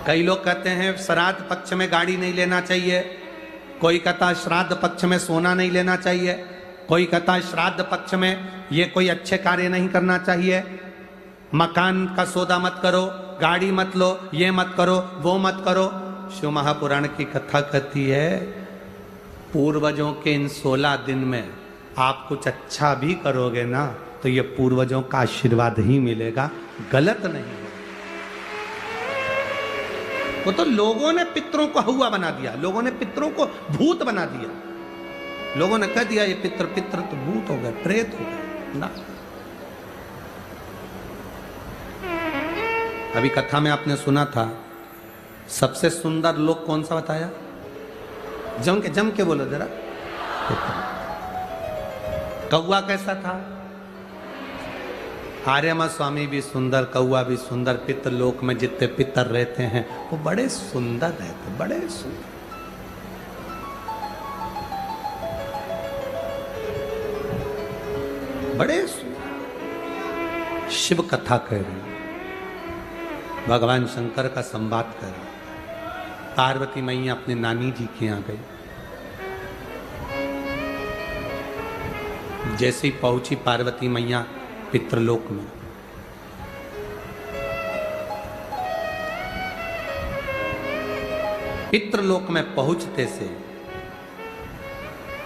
कई लोग कहते हैं श्राद्ध पक्ष में गाड़ी नहीं लेना चाहिए, कोई कहता है श्राद्ध पक्ष में सोना नहीं लेना चाहिए, कोई कहता है श्राद्ध पक्ष में ये कोई अच्छे कार्य नहीं करना चाहिए, मकान का सौदा मत करो, गाड़ी मत लो, ये मत करो, वो मत करो। शिव महापुराण की कथा कहती है पूर्वजों के इन 16 दिन में आप कुछ अच्छा भी करोगे ना तो ये पूर्वजों का आशीर्वाद ही मिलेगा, गलत नहीं है। वो तो लोगों ने पितरों को हुआ बना दिया, लोगों ने पितरों को भूत बना दिया, लोगों ने कह दिया ये पितर तो भूत हो गए, प्रेत हो गए ना। अभी कथा में आपने सुना था सबसे सुंदर लोक कौन सा बताया? जम के बोलो जरा। कौवा कैसा था? आर्यमा स्वामी भी सुंदर, कौवा भी सुंदर, पितर लोक में जितने पितर रहते हैं वो बड़े सुंदर रहते, बड़े सुंदर। बड़े सुंदर। शिव कथा कह रही, भगवान शंकर का संवाद कर रही। पार्वती मैया अपने नानी जी के यहाँ गई। जैसे ही पहुंची पार्वती मैया पितृलोक में, पितृलोक में पहुंचते से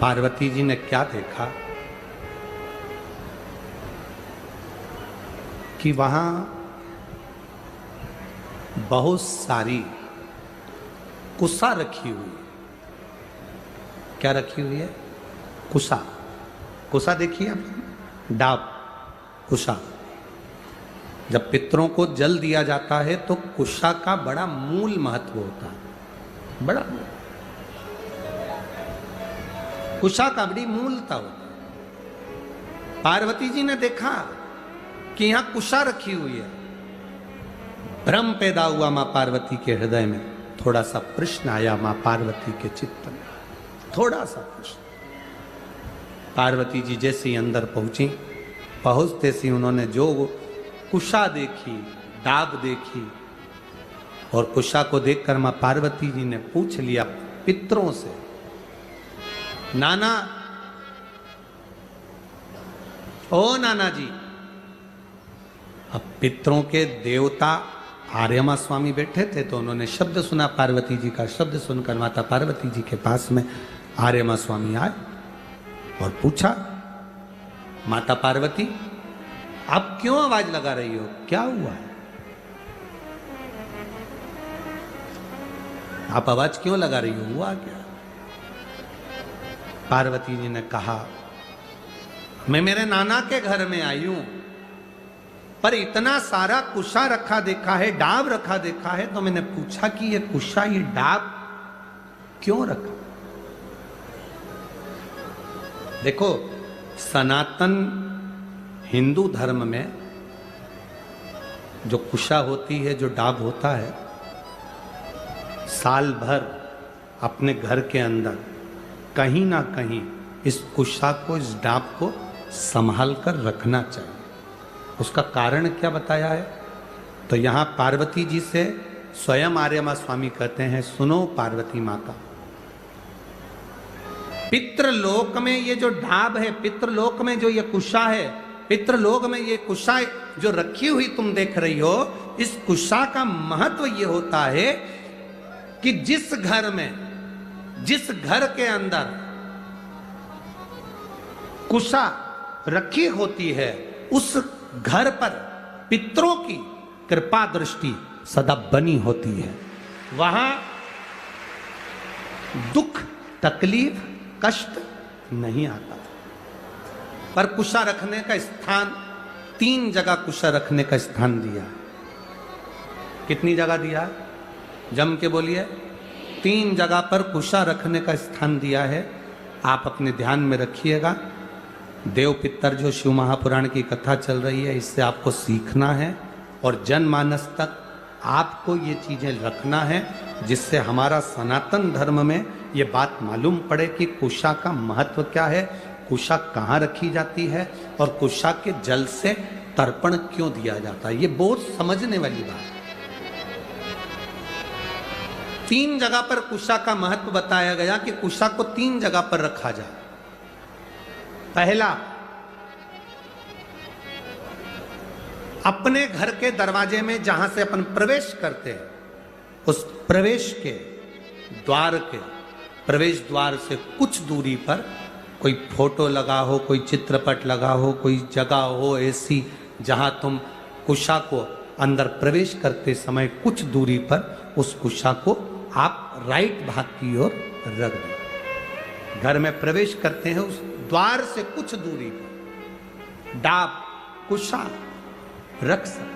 पार्वती जी ने क्या देखा कि वहां बहुत सारी कुसा रखी हुई। क्या रखी हुई है? कुसा। कुसा देखिए आप, डाब, कुशा। जब पितरों को जल दिया जाता है तो कुशा का बड़ा मूल महत्व होता है, बड़ा कुशा का बड़ी मूलता होती है। पार्वती जी ने देखा कि यहां कुशा रखी हुई है। भ्रम पैदा हुआ मां पार्वती के हृदय में, थोड़ा सा प्रश्न आया मां पार्वती के चित्त में, थोड़ा सा प्रश्न। पार्वती जी जैसे ही अंदर पहुंची, पहुंचते सी उन्होंने जो कुशा देखी, डाब देखी, और कुशा को देखकर मां पार्वती जी ने पूछ लिया पितरों से, नाना, ओ नाना जी। अब पितरों के देवता आर्यमा स्वामी बैठे थे तो उन्होंने शब्द सुना पार्वती जी का। शब्द सुनकर माता पार्वती जी के पास में आर्यमा स्वामी आए और पूछा, माता पार्वती आप क्यों आवाज लगा रही हो, क्या हुआ है? आप आवाज क्यों लगा रही हो, हुआ क्या? पार्वती जी ने कहा, मैं मेरे नाना के घर में आई हूं, पर इतना सारा कुशा रखा देखा है, डाब रखा देखा है, तो मैंने पूछा कि ये कुशा, ये डाब क्यों रखा? देखो, सनातन हिंदू धर्म में जो कुशा होती है, जो डाब होता है, साल भर अपने घर के अंदर कहीं ना कहीं इस कुशा को, इस डाब को संभाल कर रखना चाहिए। उसका कारण क्या बताया है? तो यहां पार्वती जी से स्वयं आर्यमा स्वामी कहते हैं, सुनो पार्वती माता, पितृलोक में ये जो ढाब है, पितृलोक में जो ये कुशा है, पितृलोक में ये कुशा जो रखी हुई तुम देख रही हो, इस कुशा का महत्व ये होता है कि जिस घर में, जिस घर के अंदर कुशा रखी होती है, उस घर पर पितरों की कृपा दृष्टि सदा बनी होती है। वहां दुख, तकलीफ, कष्ट नहीं आता। पर कुशा रखने का स्थान, 3 जगह कुशा रखने का स्थान दिया। कितनी जगह दिया? जम के बोलिए। 3 जगह पर कुशा रखने का स्थान दिया है। आप अपने ध्यान में रखिएगा। देव पितर जो शिव महापुराण की कथा चल रही है, इससे आपको सीखना है और जनमानस तक आपको ये चीजें रखना है, जिससे हमारा सनातन धर्म में ये बात मालूम पड़े कि कुशा का महत्व क्या है, कुशा कहाँ रखी जाती है और कुशा के जल से तर्पण क्यों दिया जाता है। ये बहुत समझने वाली बात है। तीन जगह पर कुशा का महत्व बताया गया कि कुशा को तीन जगह पर रखा जाए। पहला, अपने घर के दरवाजे में जहां से अपन प्रवेश करते हैं, उस प्रवेश के द्वार के प्रवेश द्वार से कुछ दूरी पर कोई फोटो लगा हो, कोई चित्रपट लगा हो, कोई जगह हो ऐसी जहां तुम कुशा को अंदर प्रवेश करते समय कुछ दूरी पर उस कुशा को आप राइट भाग की ओर रख दो। घर में प्रवेश करते हैं, उस द्वार से कुछ दूरी पर डाब कुशा रख सकते।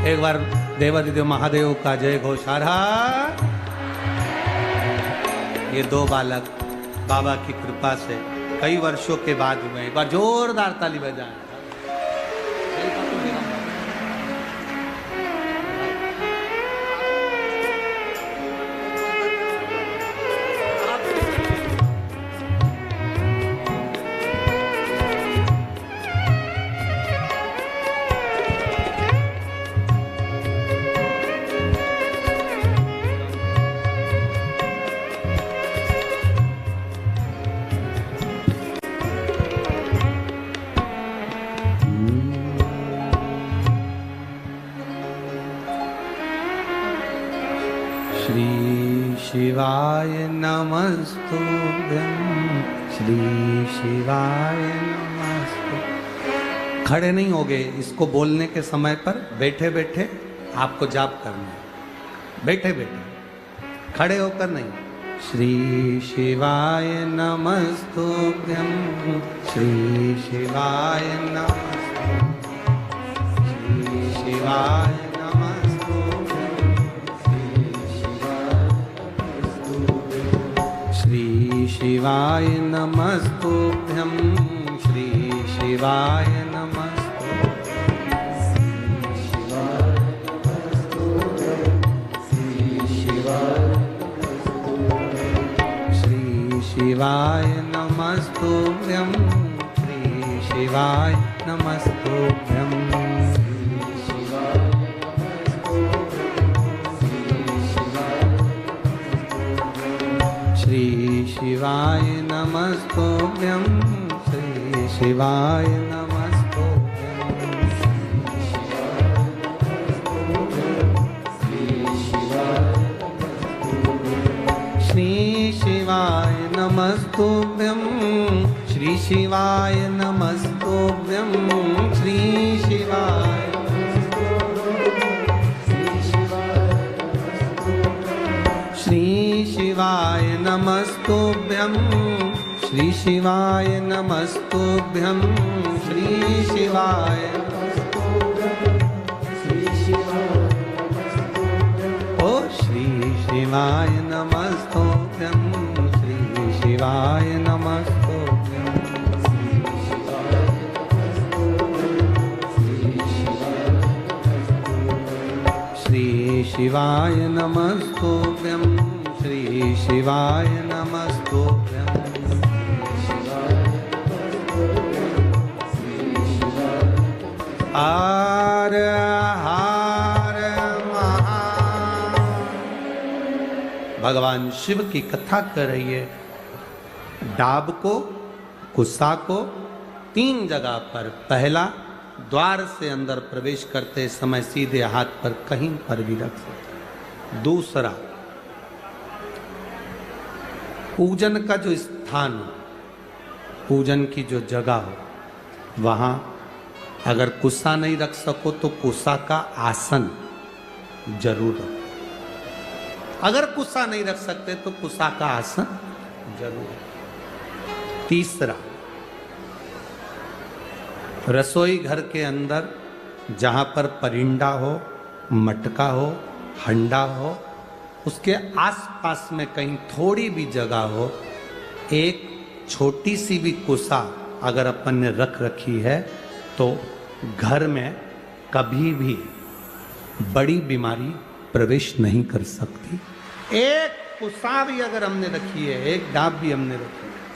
एक बार देवादिदेव महादेव का जय घोषारा। ये दो बालक बाबा की कृपा से कई वर्षों के बाद हुए। एक बार जोरदार ताली बजाएं। शिवाय नमस्तुभ्यं, श्री शिवाय नमस्तुभ्यं। खड़े नहीं होगे, इसको बोलने के समय पर बैठे बैठे आपको जाप करना है। बैठे बैठे, खड़े होकर नहीं। श्री शिवाय नमस्तुभ्यं, श्री शिवाय नमस्तुभ्यं, श्री शिवाय शिवाय नमस्तुभ्यं, श्री शिवाय नमस्तुभ्यं, श्री शिवाय नमस्तुभ्यं, श्री शिवाय नमस्तुभ्यं, श्री शिवाय नमस्तुभ्यं, श्री शिवाय नमस्तुभ्यं, श्री शिवाय नमस्तुभ्यं, श्री शिवाय नमस्तुभ्यं, श्री शिवाय शिवाय नमस्तुभ्यं, श्री शिवाय नमस्तुभ्यं, श्री शिवाय ओ श्री शिवाय नमस्तुभ्यं, श्री शिवाय नमस्तुभ्यं, श्री शिवाय नमस्तुभ्यं, श्री शिवाय नमस्तुभ्यं, हर हर महादेव। भगवान शिव की कथा कर रही है। डाब को, कुशा को तीन जगह पर, पहला द्वार से अंदर प्रवेश करते समय सीधे हाथ पर कहीं पर भी रख सकते। दूसरा, पूजन का जो स्थान हो, पूजन की जो जगह हो, वहाँ अगर कुशा नहीं रख सको तो कुशा का आसन जरूर रखो। अगर कुशा नहीं रख सकते तो कुशा का आसन जरूर। तीसरा, रसोई घर के अंदर जहाँ पर परिंदा हो, मटका हो, हंडा हो, उसके आसपास में कहीं थोड़ी भी जगह हो, एक छोटी सी भी कुसा अगर अपन ने रख रखी है तो घर में कभी भी बड़ी बीमारी प्रवेश नहीं कर सकती। एक कुसा भी अगर हमने रखी है, एक डाब भी हमने रखी है,